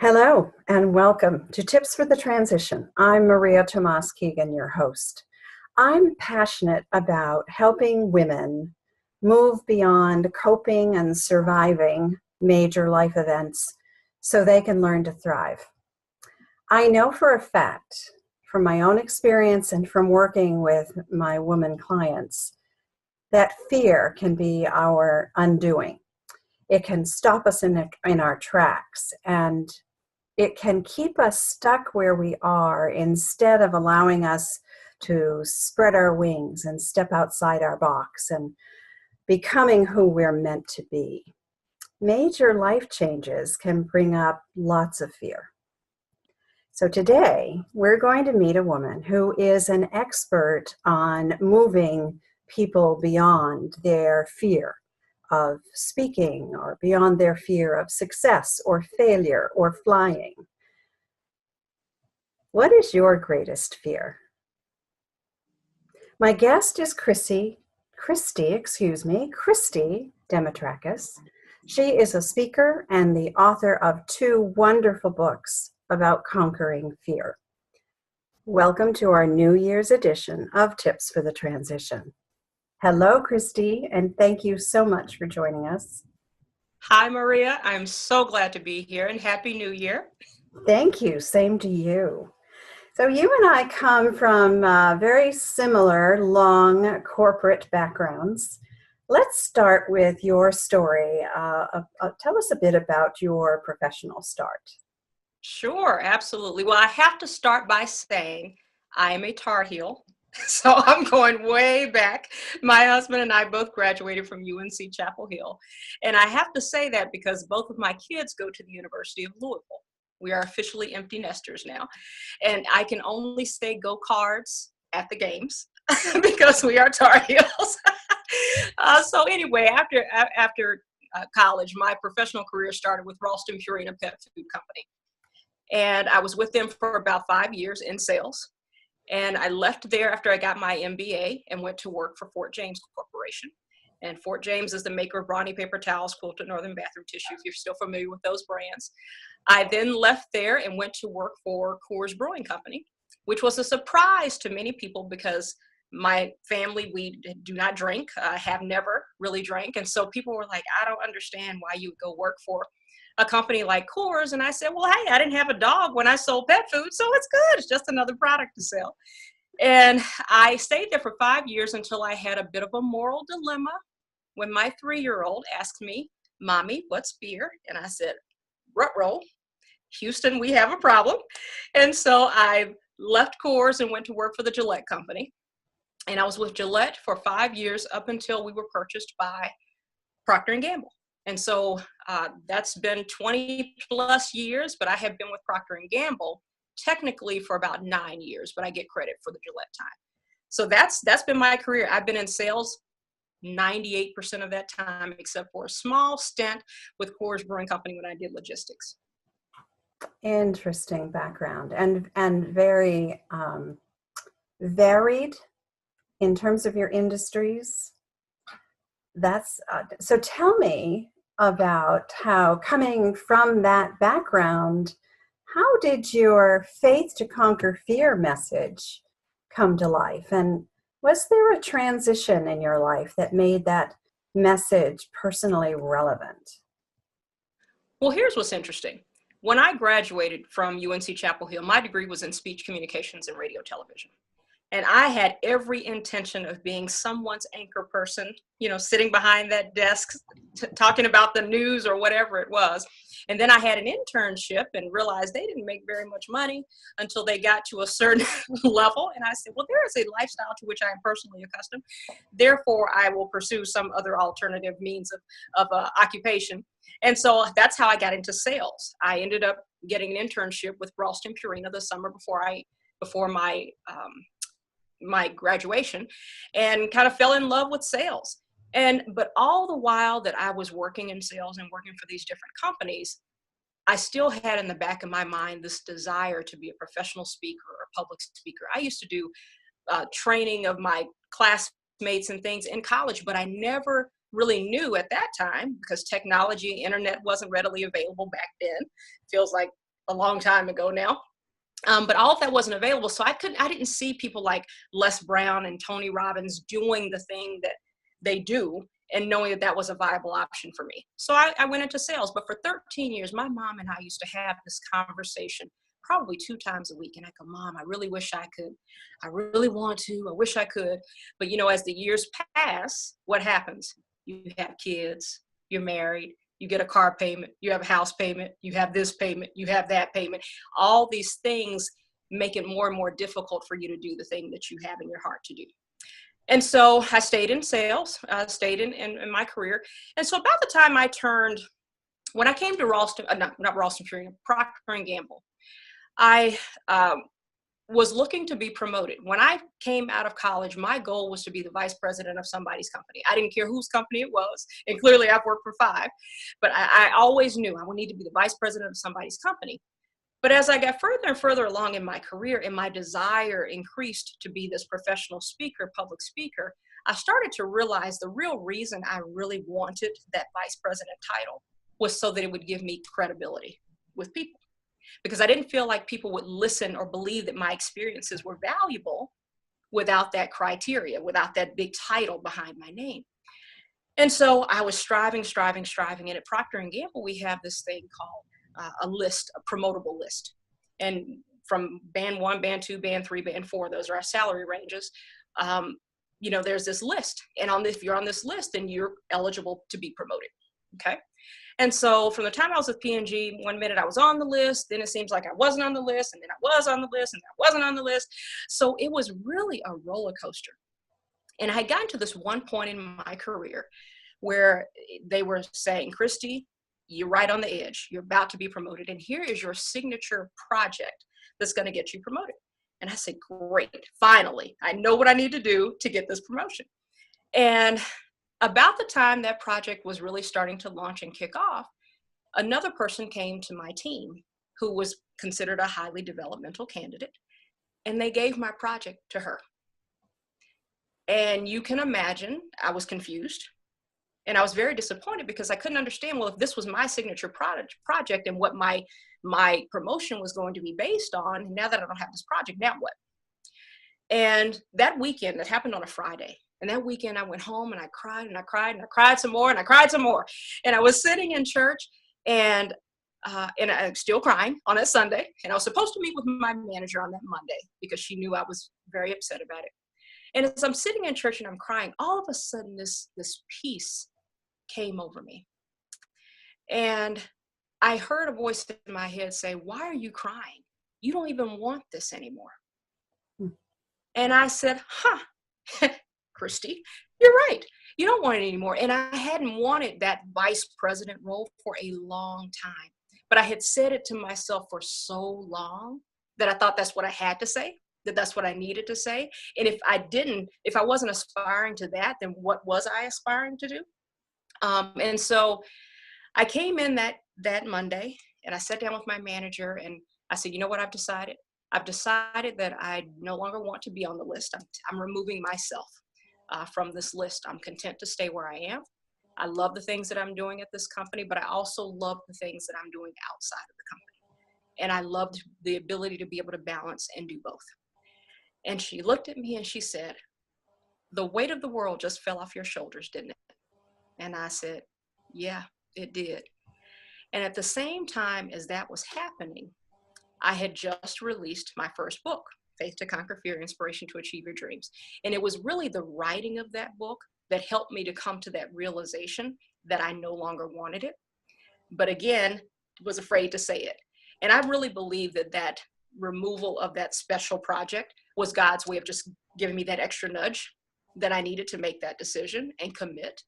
Hello and welcome to Tips for the Transition. I'm Maria Tomás-Keegan, your host. I'm passionate about helping women move beyond coping and surviving major life events so they can learn to thrive. I know for a fact, from my own experience and from working with my women clients, that fear can be our undoing. It can stop us in our tracks, and it can keep us stuck where we are instead of allowing us to spread our wings and step outside our box and becoming who we're meant to be. Major life changes can bring up lots of fear. So today, we're going to meet a woman who is an expert on moving people beyond their fear of speaking or beyond their fear of success or failure or flying. What is your greatest fear? My guest is Christy Demetrakis. She is a speaker and the author of 2 wonderful books about conquering fear. Welcome to our New Year's edition of Tips for the Transition. Hello, Christy, and thank you so much for joining us. Hi, Maria. I'm so glad to be here, and Happy New Year. Thank you. Same to you. So you and I come from very similar long corporate backgrounds. Let's start with your story. Tell us a bit about your professional start. Sure, absolutely. Well, I have to start by saying I am a Tar Heel. So I'm going way back. My husband and I both graduated from UNC Chapel Hill. And I have to say that because both of my kids go to the University of Louisville. We are officially empty nesters now. And I can only say go Cards at the games because we are Tar Heels. So anyway, after college, my professional career started with Ralston Purina Pet Food Company. And I was with them for about 5 years in sales. And I left there after I got my MBA and went to work for Fort James Corporation. And Fort James is the maker of Brawny paper towels, Quilted Northern bathroom tissue, if you're still familiar with those brands. I then left there and went to work for Coors Brewing Company, which was a surprise to many people because my family, we do not drink, have never really drank. And so people were like, I don't understand why you would go work for a company like Coors. And I said, well, hey, I didn't have a dog when I sold pet food, so it's good. It's just another product to sell. And I stayed there for 5 years until I had a bit of a moral dilemma when my 3-year-old asked me, Mommy, what's beer? And I said, ruh-roh, Houston, we have a problem. And so I left Coors and went to work for the Gillette Company. And I was with Gillette for 5 years up until we were purchased by Procter & Gamble. And so that's been 20 plus years, but I have been with Procter & Gamble technically for about 9 years, but I get credit for the Gillette time. So that's been my career. I've been in sales 98% of that time, except for a small stint with Coors Brewing Company when I did logistics. Interesting background and very varied in terms of your industries. That's so tell me about how, coming from that background, how did your faith to conquer fear message come to life? And was there a transition in your life that made that message personally relevant? Well, here's what's interesting. When I graduated from UNC Chapel Hill, my degree was in speech communications and radio television. And I had every intention of being someone's anchor person, sitting behind that desk, talking about the news or whatever it was. And then I had an internship and realized they didn't make very much money until they got to a certain level. And I said, well, there is a lifestyle to which I am personally accustomed. Therefore, I will pursue some other alternative means of occupation. And so that's how I got into sales. I ended up getting an internship with Ralston Purina the summer before my graduation, and kind of fell in love with sales. But all the while that I was working in sales and working for these different companies, I still had in the back of my mind this desire to be a professional speaker or a public speaker. I used to do training of my classmates and things in college, but I never really knew at that time, because technology, internet wasn't readily available back then. Feels like a long time ago now. But all of that wasn't available. So I didn't see people like Les Brown and Tony Robbins doing the thing that they do and knowing that that was a viable option for me. So I went into sales. But for 13 years, my mom and I used to have this conversation probably 2 times a week. And I go, Mom, I really wish I could. I really want to. I wish I could. But, as the years pass, what happens? You have kids, you're married, you get a car payment, you have a house payment, you have this payment, you have that payment. All these things make it more and more difficult for you to do the thing that you have in your heart to do. And so I stayed in sales, stayed in my career. And so about the time when I came to Ralston, not Ralston Purina, Procter & Gamble, I was looking to be promoted. When I came out of college, my goal was to be the vice president of somebody's company. I didn't care whose company it was, and clearly I've worked for 5, but I always knew I would need to be the vice president of somebody's company. But as I got further and further along in my career and my desire increased to be this professional speaker, public speaker, I started to realize the real reason I really wanted that vice president title was so that it would give me credibility with people. Because I didn't feel like people would listen or believe that my experiences were valuable without that criteria, without that big title behind my name. And so I was striving. And at Procter & Gamble, we have this thing called a list, a promotable list. And from band 1, band 2, band 3, band 4, those are our salary ranges. There's this list. And if you're on this list, then you're eligible to be promoted. Okay. And so from the time I was with P&G, one minute I was on the list, then it seems like I wasn't on the list, and then I was on the list, and I wasn't on the list. So it was really a roller coaster. And I had gotten to this one point in my career where they were saying, Christy, you're right on the edge. You're about to be promoted. And here is your signature project that's going to get you promoted. And I said, great, finally, I know what I need to do to get this promotion. And about the time that project was really starting to launch and kick off, another person came to my team who was considered a highly developmental candidate, and they gave my project to her. And you can imagine I was confused, and I was very disappointed because I couldn't understand, well, if this was my signature project and what my promotion was going to be based on, now that I don't have this project, now what? And that weekend, it happened on a Friday. And that weekend I went home and I cried and I cried and I cried some more and I cried some more. And I was sitting in church and I'm still crying on that Sunday. And I was supposed to meet with my manager on that Monday because she knew I was very upset about it. And as I'm sitting in church and I'm crying, all of a sudden this peace came over me. And I heard a voice in my head say, why are you crying? You don't even want this anymore. And I said, Christy, you're right. You don't want it anymore. And I hadn't wanted that vice president role for a long time. But I had said it to myself for so long that I thought that's what I had to say, that's what I needed to say. And if I wasn't aspiring to that, then what was I aspiring to do? And so I came in that Monday and I sat down with my manager and I said, you know what I've decided? I've decided that I no longer want to be on the list. I'm removing myself from this list. I'm content to stay where I am. I love the things that I'm doing at this company, but I also love the things that I'm doing outside of the company. And I loved the ability to be able to balance and do both. And she looked at me and she said, the weight of the world just fell off your shoulders, didn't it? And I said, yeah, it did. And at the same time as that was happening, I had just released my first book, Faith to Conquer Fear, Inspiration to Achieve Your Dreams. And it was really the writing of that book that helped me to come to that realization that I no longer wanted it. But again, was afraid to say it. And I really believe that removal of that special project was God's way of just giving me that extra nudge that I needed to make that decision and commit.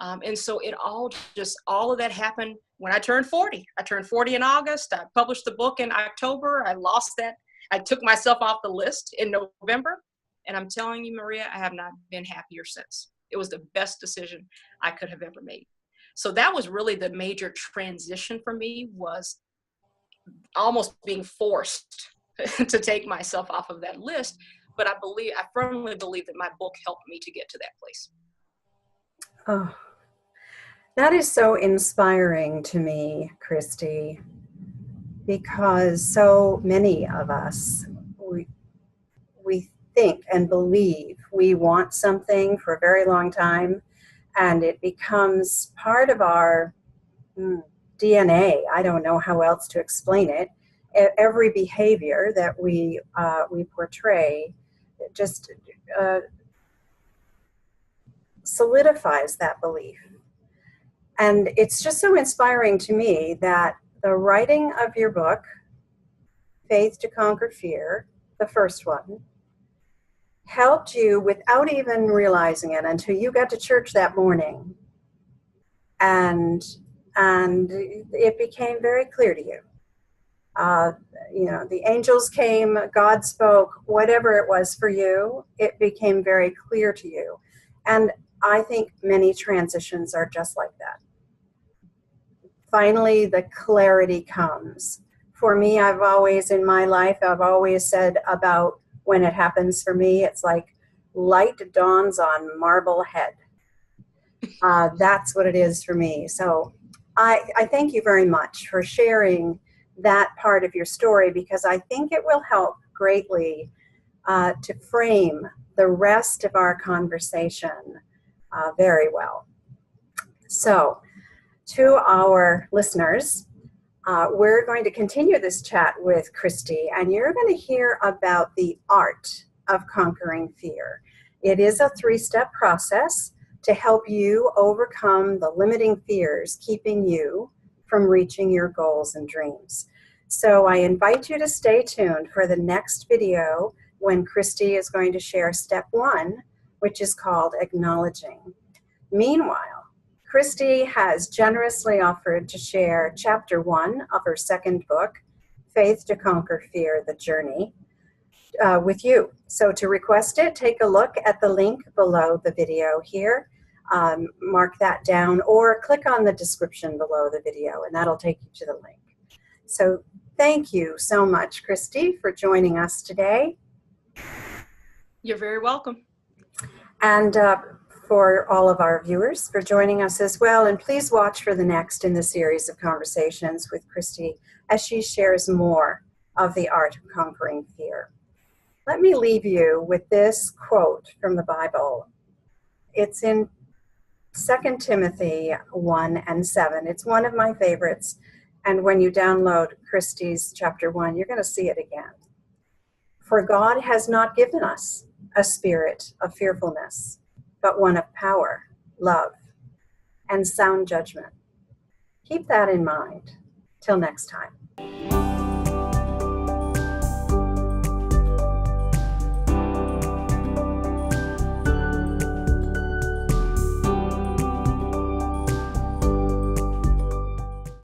And so all of that happened when I turned 40. I turned 40 in August. I published the book in October. I lost that. I took myself off the list in November. And I'm telling you, Maria, I have not been happier since. It was the best decision I could have ever made. So that was really the major transition for me, was almost being forced to take myself off of that list. But I firmly believe that my book helped me to get to that place. Oh, that is so inspiring to me, Christy. because so many of us, we think and believe we want something for a very long time, and it becomes part of our DNA. I don't know how else to explain it. Every behavior that we portray just solidifies that belief. And it's just so inspiring to me that the writing of your book, Faith to Conquer Fear, the first one, helped you without even realizing it until you got to church that morning. And it became very clear to you. The angels came, God spoke, whatever it was for you, it became very clear to you. And I think many transitions are just like that. Finally, the clarity comes. For me, I've always said about when it happens for me, it's like light dawns on marble head. That's what it is for me. So I thank you very much for sharing that part of your story, because I think it will help greatly to frame the rest of our conversation very well. So, to our listeners, we're going to continue this chat with Christy, and you're going to hear about the art of conquering fear. It is a 3-step process to help you overcome the limiting fears keeping you from reaching your goals and dreams. So I invite you to stay tuned for the next video when Christy is going to share step 1, which is called acknowledging. Meanwhile, Christy has generously offered to share chapter 1 of her second book, Faith to Conquer Fear, The Journey, with you. So to request it, take a look at the link below the video here. Mark that down or click on the description below the video, and that'll take you to the link. So thank you so much, Christy, for joining us today. You're very welcome. And for all of our viewers for joining us as well. And please watch for the next in the series of conversations with Christy as she shares more of the art of conquering fear. Let me leave you with this quote from the Bible. It's in 2 Timothy 1:7. It's one of my favorites. And when you download Christy's chapter 1, you're going to see it again. For God has not given us a spirit of fearfulness, but one of power, love, and sound judgment. Keep that in mind. Till next time.